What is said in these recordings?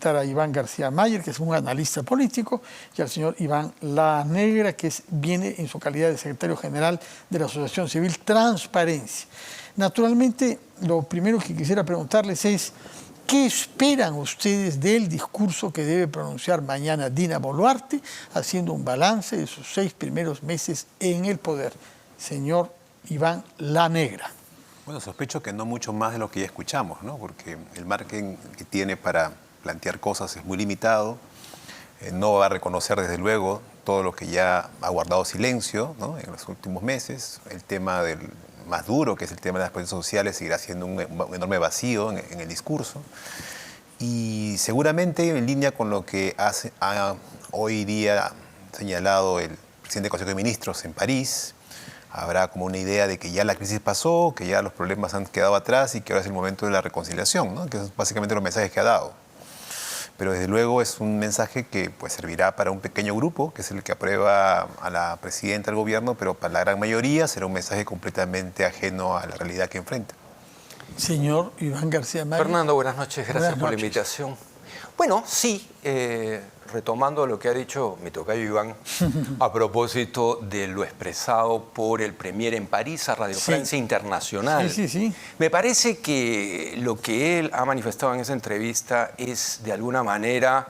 A Iván García Mayer, que es un analista político, y al señor Iván Lanegra, que viene en su calidad de secretario general de la Asociación Civil Transparencia. Naturalmente, lo primero que quisiera preguntarles es, ¿qué esperan ustedes del discurso que debe pronunciar mañana Dina Boluarte, haciendo un balance de sus 6 primeros meses en el poder? Señor Iván Lanegra. Bueno, sospecho que no mucho más de lo que ya escuchamos, ¿no? Porque el margen que tiene para plantear cosas es muy limitado, no va a reconocer desde luego todo lo que ya ha guardado silencio, ¿no? En los últimos meses. El tema más duro, que es el tema de las políticas sociales, seguirá siendo un enorme vacío en el discurso. Y seguramente en línea con lo que ha hoy día señalado el presidente del Consejo de Ministros en París, habrá como una idea de que ya la crisis pasó, que ya los problemas han quedado atrás y que ahora es el momento de la reconciliación, ¿no? Que es básicamente los mensajes que ha dado. Pero desde luego es un mensaje que pues, servirá para un pequeño grupo, que es el que aprueba a la presidenta del gobierno, pero para la gran mayoría será un mensaje completamente ajeno a la realidad que enfrenta. Señor Iván García Mayer. Fernando, buenas noches, gracias por la invitación. Bueno, sí, retomando lo que ha dicho mi tocayo Iván, a propósito de lo expresado por el premier en París a Radio Francia Internacional. Sí. Me parece que lo que él ha manifestado en esa entrevista es, de alguna manera,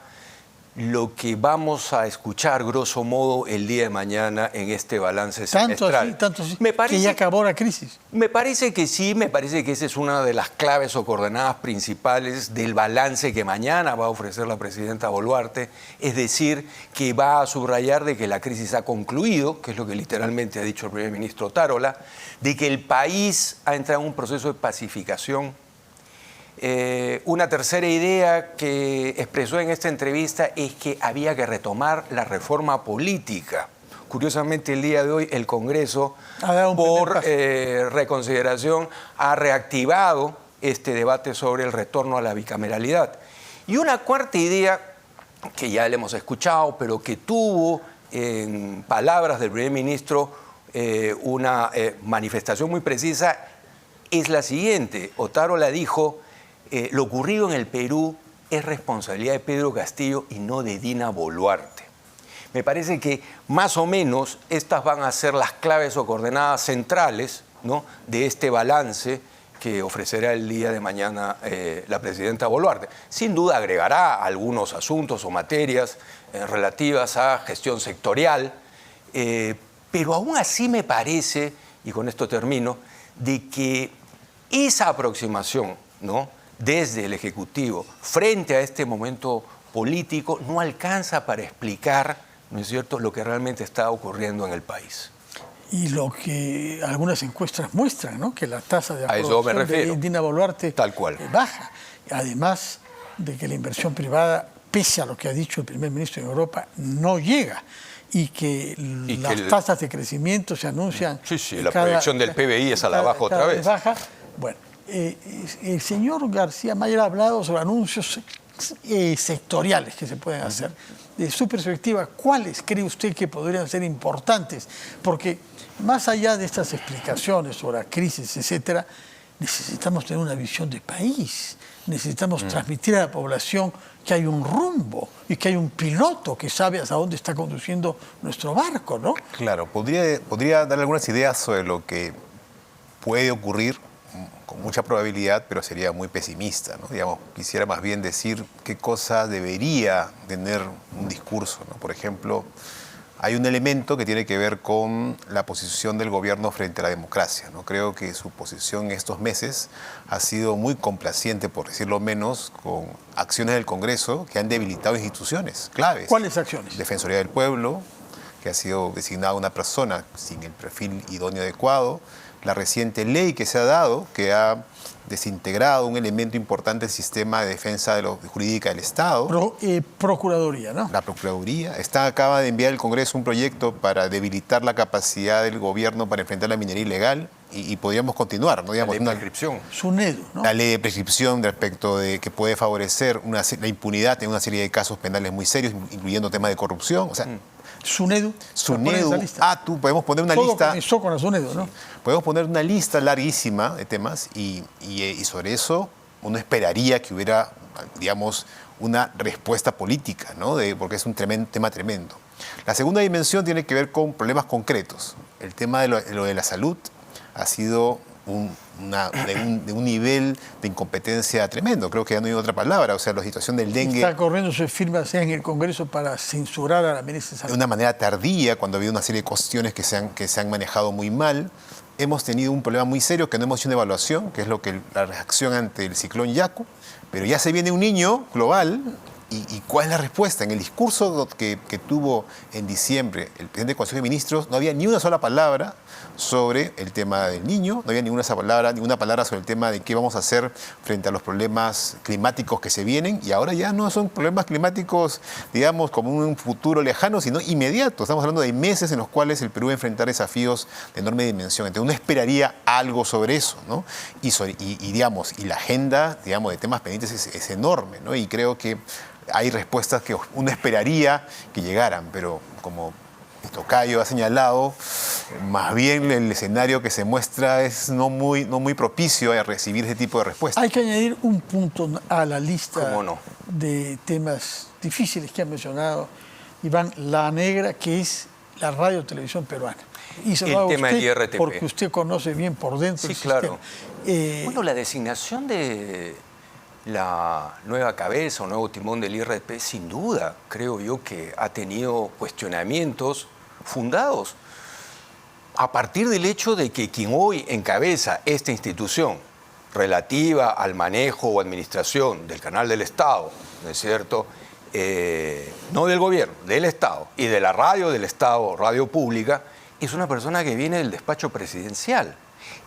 lo que vamos a escuchar, grosso modo, el día de mañana en este balance semestral. Tanto así, que ya acabó la crisis. Me parece que sí, me parece que esa es una de las claves o coordenadas principales del balance que mañana va a ofrecer la presidenta Boluarte, es decir, que va a subrayar de que la crisis ha concluido, que es lo que literalmente ha dicho el primer ministro Otárola, de que el país ha entrado en un proceso de pacificación. Una tercera idea que expresó en esta entrevista es que había que retomar la reforma política. Curiosamente, el día de hoy el Congreso, por reconsideración, ha reactivado este debate sobre el retorno a la bicameralidad. Y una cuarta idea, que ya le hemos escuchado, pero que tuvo en palabras del primer ministro una manifestación muy precisa, es la siguiente. Otárola dijo: lo ocurrido en el Perú es responsabilidad de Pedro Castillo y no de Dina Boluarte. Me parece que más o menos estas van a ser las claves o coordenadas centrales, ¿no?, de este balance que ofrecerá el día de mañana la presidenta Boluarte. Sin duda agregará algunos asuntos o materias relativas a gestión sectorial, pero aún así me parece, y con esto termino, de que esa aproximación, ¿no?, desde el Ejecutivo frente a este momento político no alcanza para explicar, ¿no es cierto?, lo que realmente está ocurriendo en el país. Y lo que algunas encuestas muestran, ¿no?, que la tasa de aprobación de Dina Boluarte tal cual baja. Además de que la inversión privada, pese a lo que ha dicho el primer ministro en Europa, no llega. Y que las tasas de crecimiento se anuncian. Sí, la proyección del PBI es a la baja otra vez. Baja. Bueno, el señor García Mayer ha hablado sobre anuncios sectoriales que se pueden hacer. De su perspectiva, ¿cuáles cree usted que podrían ser importantes? Porque más allá de estas explicaciones sobre la crisis, etcétera, necesitamos tener una visión de país. Necesitamos transmitir a la población que hay un rumbo y que hay un piloto que sabe hasta dónde está conduciendo nuestro barco, ¿no? Claro, podría dar algunas ideas sobre lo que puede ocurrir con mucha probabilidad, pero sería muy pesimista, ¿no? Digamos, quisiera más bien decir qué cosa debería tener un discurso, ¿no? Por ejemplo, hay un elemento que tiene que ver con la posición del gobierno frente a la democracia, ¿no? Creo que su posición en estos meses ha sido muy complaciente, por decirlo menos, con acciones del Congreso que han debilitado instituciones claves. ¿Cuáles acciones? Defensoría del Pueblo, que ha sido designada una persona sin el perfil idóneo adecuado. La reciente ley que se ha dado, que ha desintegrado un elemento importante del sistema de defensa jurídica del Estado. Procuraduría, ¿no? La Procuraduría. Acaba de enviar al Congreso un proyecto para debilitar la capacidad del gobierno para enfrentar la minería ilegal y podríamos continuar, ¿no? Digamos, la ley de prescripción. SUNEDU, ¿no? La ley de prescripción respecto de que puede favorecer la impunidad en una serie de casos penales muy serios, incluyendo temas de corrupción. O sea, SUNEDU. Podemos poner una Todo lista. Comenzó con la SUNEDU, ¿no? Podemos poner una lista larguísima de temas y sobre eso uno esperaría que hubiera, digamos, una respuesta política, ¿no? Porque es un tema tremendo. La segunda dimensión tiene que ver con problemas concretos. El tema de lo de la salud ha sido de un nivel de incompetencia tremendo. Creo que ya no hay otra palabra. O sea, la situación del dengue... Está corriendo sus firmas en el Congreso para censurar a la ministra de Salud. De una manera tardía, cuando ha habido una serie de cuestiones que se han manejado muy mal. Hemos tenido un problema muy serio que no hemos hecho una evaluación, que es la reacción ante el ciclón Yaku. Pero ya se viene un niño global. ¿Y cuál es la respuesta? En el discurso que tuvo en diciembre el presidente del Consejo de Ministros no había ni una sola palabra sobre el tema del niño, no había ninguna palabra sobre el tema de qué vamos a hacer frente a los problemas climáticos que se vienen, y ahora ya no son problemas climáticos, digamos, como un futuro lejano, sino inmediato. Estamos hablando de meses en los cuales el Perú va a enfrentar desafíos de enorme dimensión. Entonces uno esperaría algo sobre eso, ¿no? Y la agenda, digamos, de temas pendientes es enorme, ¿no? Y creo que hay respuestas que uno esperaría que llegaran, pero como el tocayo ha señalado, más bien el escenario que se muestra es no muy propicio a recibir ese tipo de respuestas. Hay que añadir un punto a la lista ¿Cómo no? de temas difíciles que ha mencionado Iván, la negra, que es la radio televisión peruana. Y se lo hago a tema del usted IRTP. porque usted conoce bien por dentro Sí, el claro. sistema. Bueno, la designación de la nueva cabeza o nuevo timón del IRTP, sin duda, creo yo que ha tenido cuestionamientos fundados a partir del hecho de que quien hoy encabeza esta institución relativa al manejo o administración del canal del Estado, ¿no es cierto?, no del gobierno, del Estado, y de la radio del Estado, radio pública, es una persona que viene del despacho presidencial.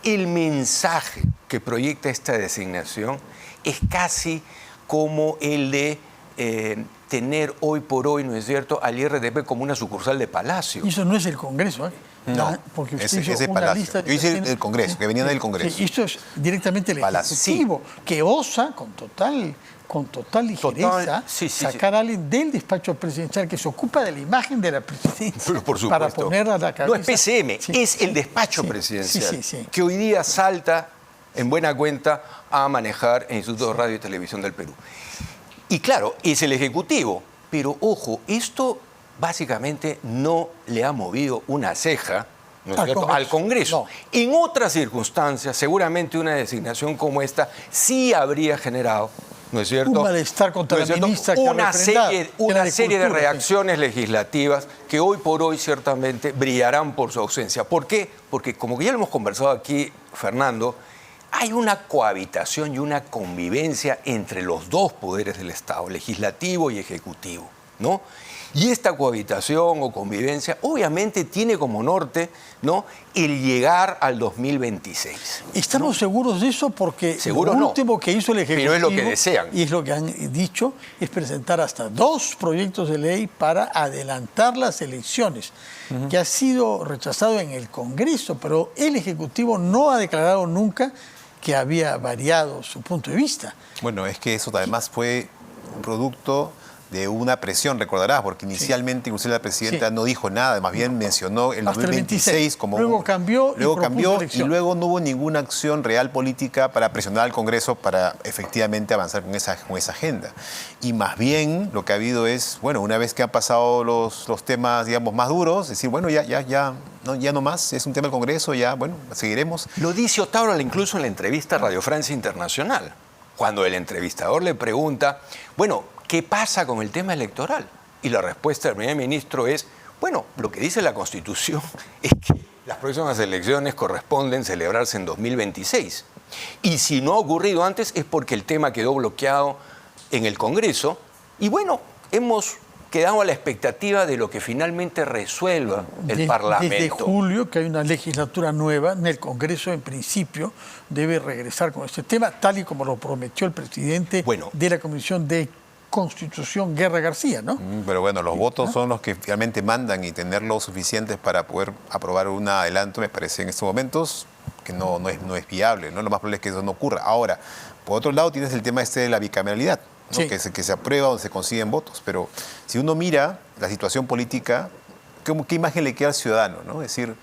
El mensaje que proyecta esta designación es casi como el de tener hoy por hoy, ¿no es cierto?, al IRTP como una sucursal de Palacio. Y eso no es el Congreso, ¿eh? No, porque usted ese hizo una Palacio. lista de Yo hice cuestiones- el Congreso, que venían del Congreso. Sí, esto es directamente el Palacio. Ejecutivo, que osa con total ligereza sí. sacar a alguien del despacho presidencial que se ocupa de la imagen de la presidencia Pero por supuesto. para ponerla a la cabeza. No es PCM, Sí, es sí, el despacho sí, presidencial, sí. que hoy día salta en buena cuenta a manejar el Instituto de Radio y Televisión del Perú. Y claro, es el Ejecutivo, pero ojo, esto básicamente no le ha movido una ceja, ¿no es Al cierto?, Congreso. al Congreso. No. En otras circunstancias, seguramente una designación como esta sí habría generado, ¿no es cierto?, Un malestar contra ¿no es la cierto?, ministra que ha una refrendado, serie, de una la serie de Agricultura, sí. reacciones legislativas que hoy por hoy ciertamente brillarán por su ausencia. ¿Por qué? Porque como ya lo hemos conversado aquí, Fernando, hay una cohabitación y una convivencia entre los dos poderes del Estado, legislativo y ejecutivo, ¿no? Y esta cohabitación o convivencia obviamente tiene como norte, ¿no?, el llegar al 2026. Estamos seguros de eso porque Seguro lo no, último que hizo el Ejecutivo, pero es lo que desean. y es lo que han dicho, es presentar hasta 2 proyectos de ley para adelantar las elecciones, que ha sido rechazado en el Congreso, pero el Ejecutivo no ha declarado nunca que había variado su punto de vista. Bueno, es que eso además fue un producto de una presión, recordarás, porque inicialmente inclusive la presidenta Sí. no dijo nada, más bien mencionó el Hasta el 2026 como... Luego cambió y luego propuso cambió y elección. luego no hubo ninguna acción real política para presionar al Congreso para efectivamente avanzar con esa agenda. Y más bien lo que ha habido es, bueno, una vez que han pasado los temas, digamos, más duros, decir, bueno, ya no más, es un tema del Congreso, ya, bueno, seguiremos. Lo dice Otárola incluso en la entrevista a Radio Francia Internacional, cuando el entrevistador le pregunta, bueno, ¿qué pasa con el tema electoral? Y la respuesta del primer ministro es, bueno, lo que dice la Constitución es que las próximas elecciones corresponden celebrarse en 2026. Y si no ha ocurrido antes es porque el tema quedó bloqueado en el Congreso. Y bueno, hemos quedado a la expectativa de lo que finalmente resuelva el Parlamento. Desde julio, que hay una legislatura nueva, en el Congreso, en principio, debe regresar con este tema, tal y como lo prometió el presidente de la Comisión de Constitución, Guerra García, ¿no? Pero bueno, los votos son los que finalmente mandan, y tenerlos suficientes para poder aprobar un adelanto me parece en estos momentos que no es viable, ¿no? Lo más probable es que eso no ocurra. Ahora, por otro lado tienes el tema de la bicameralidad, ¿no? Sí. que se aprueba donde se consiguen votos, pero si uno mira la situación política, ¿qué imagen le queda al ciudadano, ¿no? Es decir,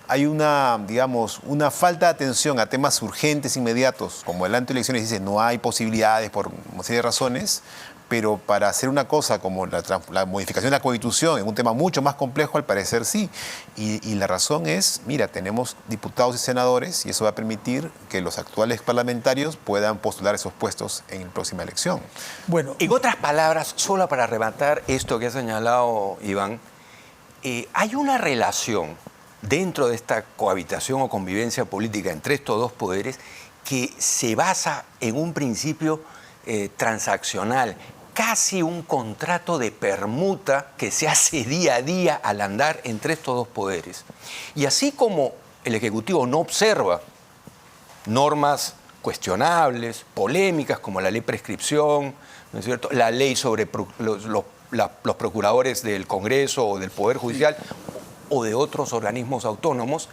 hay una, digamos, una falta de atención a temas urgentes, inmediatos, como el anteelecciones dice, no hay posibilidades por una serie de razones, pero para hacer una cosa como la modificación de la Constitución en un tema mucho más complejo, al parecer sí. Y la razón es, mira, tenemos diputados y senadores y eso va a permitir que los actuales parlamentarios puedan postular esos puestos en la próxima elección. Bueno, En otras palabras, solo para rematar esto que ha señalado Iván, hay una relación dentro de esta cohabitación o convivencia política entre estos dos poderes que se basa en un principio transaccional, casi un contrato de permuta que se hace día a día al andar entre estos dos poderes. Y así como el Ejecutivo no observa normas cuestionables, polémicas, como la ley prescripción, ¿no es cierto?, la ley sobre los procuradores del Congreso o del Poder Judicial o de otros organismos autónomos,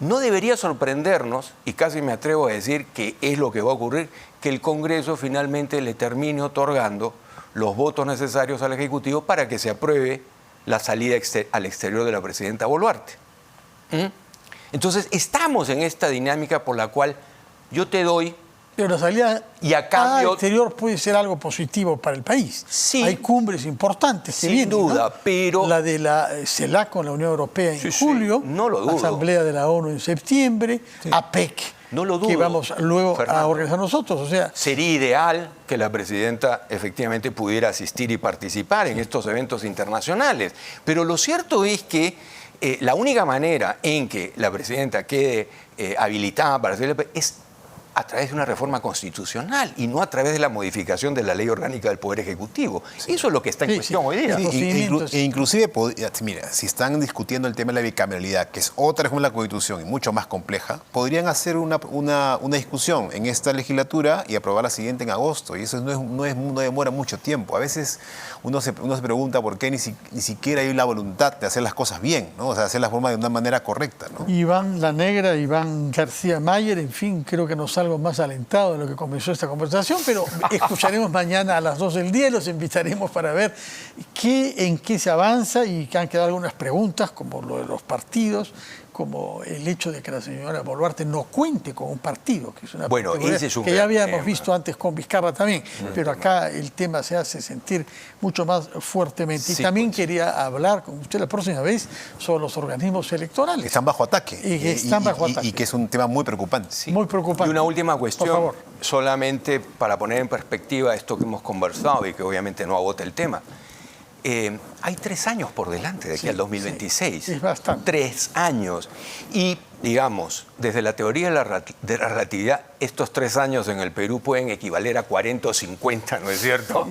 no debería sorprendernos, y casi me atrevo a decir que es lo que va a ocurrir, que el Congreso finalmente le termine otorgando los votos necesarios al Ejecutivo para que se apruebe la salida al exterior de la presidenta Boluarte. Entonces, estamos en esta dinámica por la cual yo te doy... pero la salida Y a cambio- al exterior puede ser algo positivo para el país. Sí. Hay cumbres importantes que Sin vienen, duda, ¿no? pero- La de la CELAC con la Unión Europea en Sí, sí, julio, no lo dudo. Asamblea de la ONU en septiembre, APEC, No lo dudo, que vamos luego a Fernando. organizar nosotros. O sea, Sería ideal que la presidenta efectivamente pudiera asistir y participar en estos eventos internacionales. Pero lo cierto es que la única manera en que la presidenta quede habilitada para hacerlo es a través de una reforma constitucional y no a través de la modificación de la ley orgánica del Poder Ejecutivo. Eso es lo que está en Sí, cuestión sí. hoy día. Sí. procedimientos. Inclusive, mira, si están discutiendo el tema de la bicameralidad, que es otra reforma de la Constitución y mucho más compleja, podrían hacer una discusión en esta legislatura y aprobar la siguiente en agosto. Y eso no demora mucho tiempo. A veces uno se pregunta por qué ni siquiera hay la voluntad de hacer las cosas bien, ¿no? O sea, hacer las formas de una manera correcta, ¿no? Iván La Negra, Iván García Mayer, en fin, creo que nos algo más alentado de lo que comenzó esta conversación, pero escucharemos mañana a las 2 del día y los invitaremos para ver en qué se avanza y que han quedado algunas preguntas, como lo de los partidos, como el hecho de que la señora Boluarte no cuente con un partido, que es una Bueno, particularidad ese es un que ya gran habíamos tema. visto antes con Vizcarra también, pero acá el tema se hace sentir mucho más fuertemente. Y Sí, también pues. quería hablar con usted la próxima vez sobre los organismos electorales. Están bajo ataque. Y que están bajo ataque. Y que es un tema muy preocupante. Muy preocupante. Y una última Por cuestión, favor. solamente para poner en perspectiva esto que hemos conversado y que obviamente no agota el tema. Hay 3 años por delante de aquí Sí, al 2026. sí, es bastante. 3 años. Y, digamos, desde la teoría de la relatividad, estos 3 años en el Perú pueden equivaler a 40 o 50, ¿no es cierto?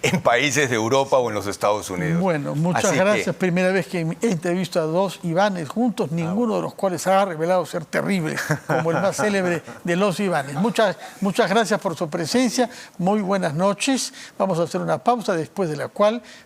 En países de Europa o en los Estados Unidos. Bueno, muchas Así gracias. que, Primera vez que entrevisto a 2 Ivanes juntos, ninguno de los cuales ha revelado ser terrible, como el más célebre de los Ivanes. Muchas gracias por su presencia. Muy buenas noches. Vamos a hacer una pausa, después de la cual